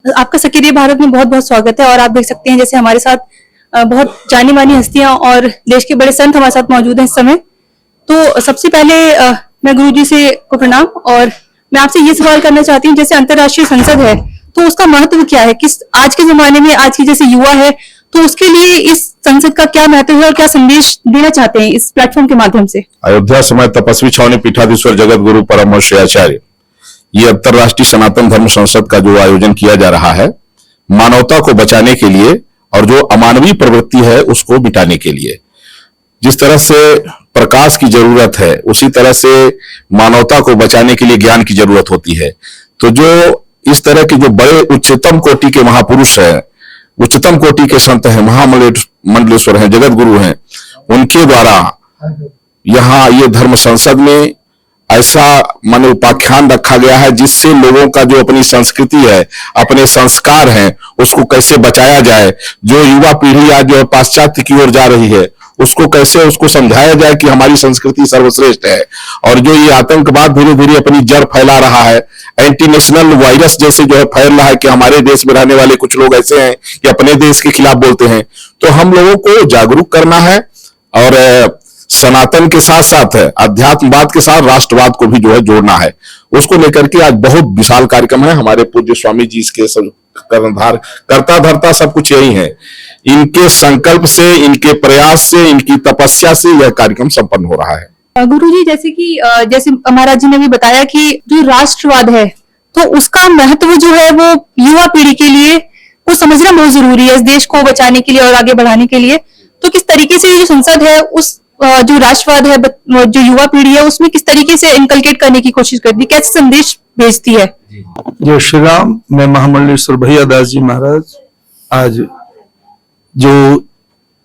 आपका सक्रिय भारत में बहुत बहुत स्वागत है। और आप देख सकते हैं जैसे हमारे साथ बहुत जानी मानी हस्तियां और देश के बड़े संत हमारे साथ मौजूद हैं इस समय। तो सबसे पहले मैं गुरुजी से को प्रणाम, और मैं आपसे ये सवाल करना चाहती हूँ, जैसे अंतर्राष्ट्रीय संसद है तो उसका महत्व क्या है, किस आज के जमाने में आज की जैसे युवा है तो उसके लिए इस संसद का क्या महत्व है और क्या संदेश देना चाहते हैं इस प्लेटफॉर्म के माध्यम से। अयोध्या समय तपस्वी छावनी पीठाधीश्वर जगत गुरु परम श्री आचार्य, ये अंतर्राष्ट्रीय सनातन धर्म संसद का जो आयोजन किया जा रहा है मानवता को बचाने के लिए और जो अमानवीय प्रवृत्ति है उसको मिटाने के लिए। जिस तरह से प्रकाश की जरूरत है उसी तरह से मानवता को बचाने के लिए ज्ञान की जरूरत होती है। तो जो इस तरह के जो बड़े उच्चतम कोटि के महापुरुष हैं, उच्चतम कोटि के संत हैं, महामंडलेश्वर हैं, जगत गुरु हैं, उनके द्वारा यहाँ ये धर्म संसद में ऐसा मन उपाख्यान रखा गया है जिससे लोगों का जो अपनी संस्कृति है, अपने संस्कार हैं, उसको कैसे बचाया जाए। जो युवा पीढ़ी आज जो पाश्चात्य की ओर जा रही है उसको कैसे उसको समझाया जाए कि हमारी संस्कृति सर्वश्रेष्ठ है। और जो ये आतंकवाद धीरे धीरे अपनी जड़ फैला रहा है, एंटी नेशनल वायरस जैसे जो है फैल रहा है कि हमारे देश में रहने वाले कुछ लोग ऐसे हैं कि अपने देश के खिलाफ बोलते हैं, तो हम लोगों को जागरूक करना है और सनातन के साथ साथ अध्यात्मवाद के साथ राष्ट्रवाद को भी जो है जोड़ना है। उसको लेकर के आज बहुत विशाल कार्यक्रम है। हमारे पूज्य स्वामी जी इसके कर्णधार करता धरता सब कुछ यही है। इनके संकल्प से, इनके प्रयास से, इनकी तपस्या से यह कार्यक्रम संपन्न हो रहा है। गुरुजी जैसे महाराज जी ने भी बताया कि जो राष्ट्रवाद है तो उसका महत्व जो है वो युवा पीढ़ी के लिए वो समझना बहुत जरूरी है इस देश को बचाने के लिए और आगे बढ़ाने के लिए। तो किस तरीके से ये जो संसद है उस जो राष्ट्रवाद है जो युवा पीढ़ी है उसमें किस तरीके से इनकलकेट करने की कोशिश करती है, कैसे संदेश भेजती है। जय श्री राम। मैं महामंडलेश्वर भैया दास जी महाराज, आज जो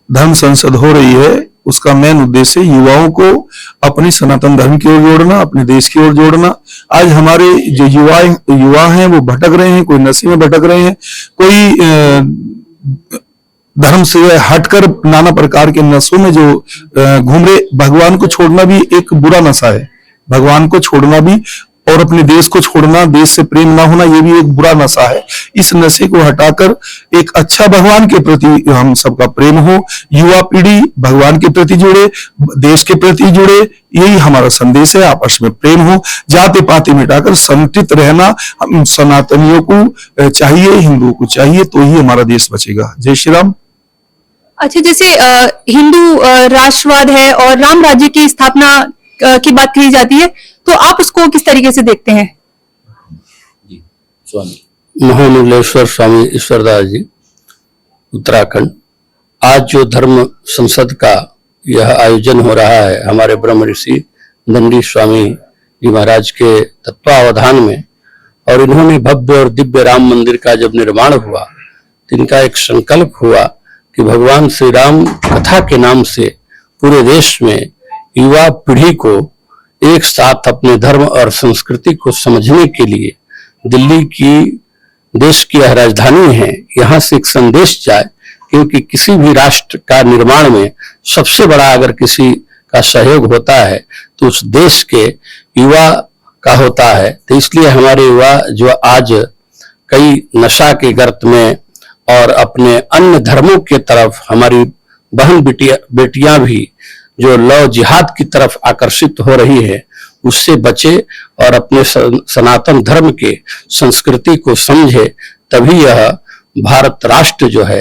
धर्म संसद हो रही है उसका मेन उद्देश्य युवाओं को अपनी सनातन धर्म की ओर जोड़ना, अपने देश की ओर जोड़ना। आज हमारे जो युवा हैं वो भटक रहे हैं, कोई नशे में भटक रहे हैं, कोई धर्म से हटकर नाना प्रकार के नशों में जो घूम रहे। भगवान को छोड़ना भी एक बुरा नशा है, भगवान को छोड़ना भी और अपने देश को छोड़ना, देश से प्रेम ना होना, ये भी एक बुरा नशा है। इस नशे को हटाकर एक अच्छा भगवान के प्रति हम सबका प्रेम हो, युवा पीढ़ी भगवान के प्रति जुड़े, देश के प्रति जुड़े, यही हमारा संदेश है। आपस में प्रेम हो, जाति पाति मिटाकर संतृप्त रहना हम सनातनियों को चाहिए, हिंदुओं को चाहिए, तो ही हमारा देश बचेगा। जय श्री राम। अच्छा, जैसे हिंदू राष्ट्रवाद है और राम राज्य की स्थापना की बात कही जाती है, तो आप उसको किस तरीके से देखते हैं। जी स्वामी महामंडलेश्वर स्वामी ईश्वरदास जी, उत्तराखंड। आज जो धर्म संसद का यह आयोजन हो रहा है हमारे ब्रह्म ऋषि दंडी स्वामी जी महाराज के तत्वावधान में, और इन्होंने भव्य और दिव्य राम मंदिर का जब निर्माण हुआ तो इनका एक संकल्प हुआ कि भगवान श्री राम कथा के नाम से पूरे देश में युवा पीढ़ी को एक साथ अपने धर्म और संस्कृति को समझने के लिए दिल्ली की देश की यह राजधानी है, यहाँ से एक संदेश जाए। क्योंकि किसी भी राष्ट्र का निर्माण में सबसे बड़ा अगर किसी का सहयोग होता है तो उस देश के युवा का होता है। तो इसलिए हमारे युवा जो आज कई नशा के गर्त में और अपने अन्य धर्मों के तरफ, हमारी बहन बेटियां भी जो लव जिहाद की तरफ आकर्षित हो रही है, उससे बचे और अपने सनातन धर्म के संस्कृति को समझे, तभी यह भारत राष्ट्र जो है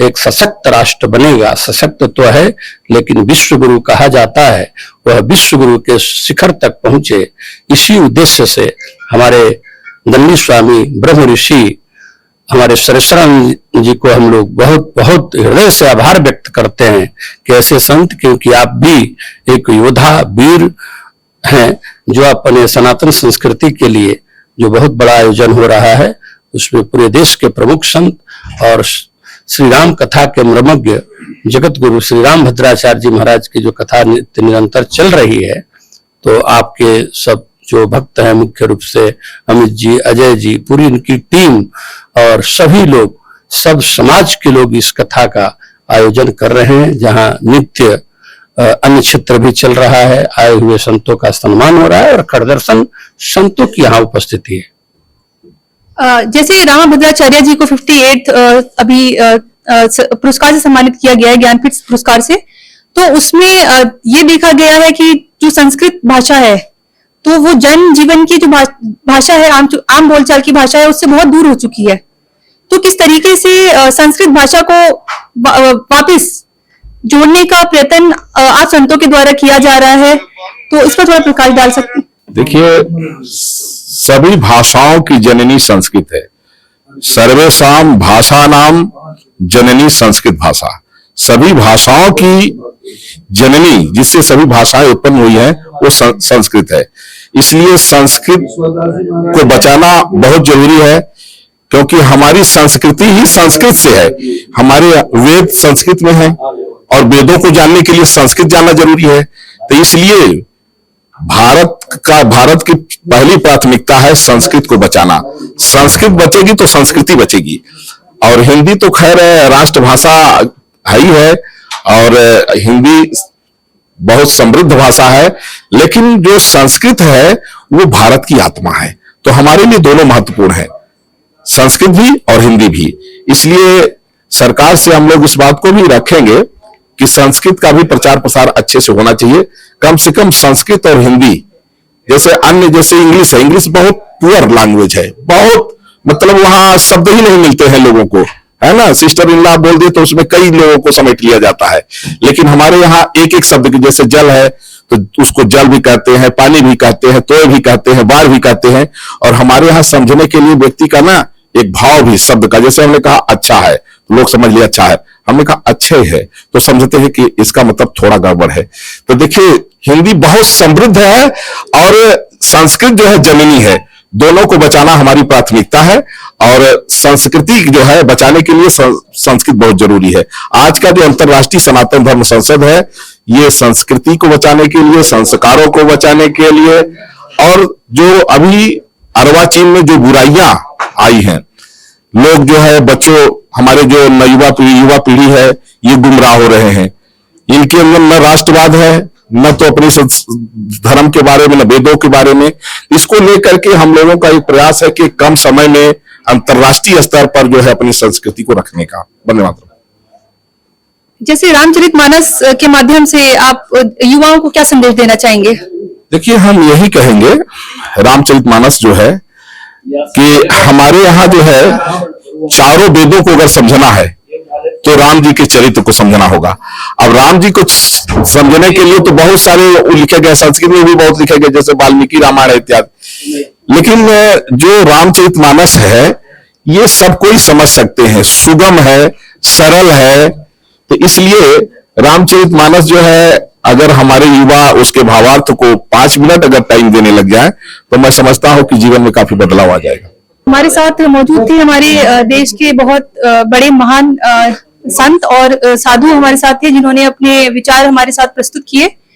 एक सशक्त राष्ट्र बनेगा। सशक्त तो है लेकिन विश्व गुरु कहा जाता है, वह विश्व गुरु के शिखर तक पहुंचे। इसी उद्देश्य से हमारे दंडी स्वामी ब्रह्म ऋषि हमारे सरेश्वरानंद जी को हम लोग बहुत बहुत हृदय से आभार व्यक्त करते हैं कि ऐसे संत, क्योंकि आप भी एक योद्धा वीर हैं जो अपने सनातन संस्कृति के लिए जो बहुत बड़ा आयोजन हो रहा है उसमें पूरे देश के प्रमुख संत और श्री राम कथा के मर्मज्ञ जगत गुरु श्री राम भद्राचार्य जी महाराज की जो कथा निरंतर चल रही है, तो आपके सब जो भक्त हैं, मुख्य रूप से अमित जी, अजय जी, पूरी इनकी टीम और सभी लोग, सब समाज के लोग इस कथा का आयोजन कर रहे हैं, जहां नित्य अन्य क्षेत्र भी चल रहा है। आए हुए संतों का सम्मान हो रहा है और खड़ दर्शन संतों की यहाँ उपस्थिति है। जैसे रामाभद्राचार्य जी को 58 अभी पुरस्कार से सम्मानित किया गया है, ज्ञानपीठ पुरस्कार से। तो उसमें ये देखा गया है कि जो संस्कृत भाषा है, तो वो जन जीवन की जो भाषा है, आम बोलचाल की भाषा है, उससे बहुत दूर हो चुकी है। तो किस तरीके से संस्कृत भाषा को वापस जोड़ने का प्रयत्न आप संतों के द्वारा किया जा रहा है, तो इस पर थोड़ा प्रकाश डाल सकते हैं? देखिए, सभी भाषाओं की जननी संस्कृत है। सर्वेषां भाषाणाम जननी संस्कृत भाषा। सभी भाषाओं की जननी, जिससे सभी भाषाएं उत्पन्न हुई हैं, वो संस्कृत है। इसलिए संस्कृत को बचाना बहुत जरूरी है, क्योंकि हमारी संस्कृति ही संस्कृत से है। हमारे वेद संस्कृत में है और वेदों को जानने के लिए संस्कृत जानना जरूरी है। तो इसलिए भारत की पहली प्राथमिकता है संस्कृत को बचाना। संस्कृत बचेगी तो संस्कृति बचेगी। और हिंदी तो खैर राष्ट्रभाषा है ही है, और हिंदी बहुत समृद्ध भाषा है, लेकिन जो संस्कृत है वो भारत की आत्मा है। तो हमारे लिए दोनों महत्वपूर्ण है, संस्कृत भी और हिंदी भी। इसलिए सरकार से हम लोग इस बात को भी रखेंगे कि संस्कृत का भी प्रचार प्रसार अच्छे से होना चाहिए। कम से कम संस्कृत और हिंदी, जैसे अन्य, जैसे इंग्लिश है, इंग्लिश बहुत पुअर लैंग्वेज है, बहुत मतलब वहां शब्द ही नहीं मिलते हैं लोगों को, है ना। सिस्टर इन लॉ बोल दिए तो उसमें कई लोगों को समेट लिया जाता है। लेकिन हमारे यहाँ एक एक शब्द की, जैसे जल है तो उसको जल भी कहते हैं, पानी भी कहते हैं, तोय भी कहते हैं, बाढ़ भी कहते हैं। और हमारे यहाँ समझने के लिए व्यक्ति का ना एक भाव भी शब्द का, जैसे हमने कहा अच्छा है तो लोग समझ लिया अच्छा है, हमने कहा अच्छे है तो समझते हैं कि इसका मतलब थोड़ा गड़बड़ है। तो देखिए, हिंदी बहुत समृद्ध है और संस्कृत जो है जननी है। दोनों को बचाना हमारी प्राथमिकता है, और संस्कृति जो है बचाने के लिए संस्कृत बहुत जरूरी है। आज का जो अंतरराष्ट्रीय सनातन धर्म संसद है, ये संस्कृति को बचाने के लिए, संस्कारों को बचाने के लिए, और जो अभी अरवा चीन में जो बुराइयां आई हैं, लोग जो है बच्चों, हमारे जो युवा पीढ़ी है, ये गुमराह हो रहे हैं। इनके अंदर न राष्ट्रवाद है, न तो अपने धर्म के बारे में, न वेदों के बारे में। इसको लेकर के हम लोगों का एक प्रयास है कि कम समय में अंतरराष्ट्रीय स्तर पर जो है अपनी संस्कृति को रखने का। वंदे मातरम। जैसे रामचरितमानस के माध्यम से आप युवाओं को क्या संदेश देना चाहेंगे? देखिए, हम यही कहेंगे, रामचरितमानस जो है कि हमारे यहाँ जो है चारों वेदों को अगर समझना है तो राम जी के चरित्र को समझना होगा। अब राम जी को समझने के लिए तो बहुत सारे लिखे गए, संस्कृत में भी बहुत लिखे गए, जैसे वाल्मीकि रामायण इत्यादि। लेकिन जो रामचरितमानस है, ये सब कोई समझ सकते हैं, सुगम है, सरल है। तो इसलिए रामचरितमानस जो है, अगर हमारे युवा उसके भावार्थ को 5 मिनट अगर टाइम देने लग जाए, तो मैं समझता हूं कि जीवन में काफी बदलाव आ जाएगा। हमारे साथ मौजूद थे हमारे देश के बहुत बड़े महान संत और साधु हमारे साथ थे, जिन्होंने अपने विचार हमारे साथ प्रस्तुत किए।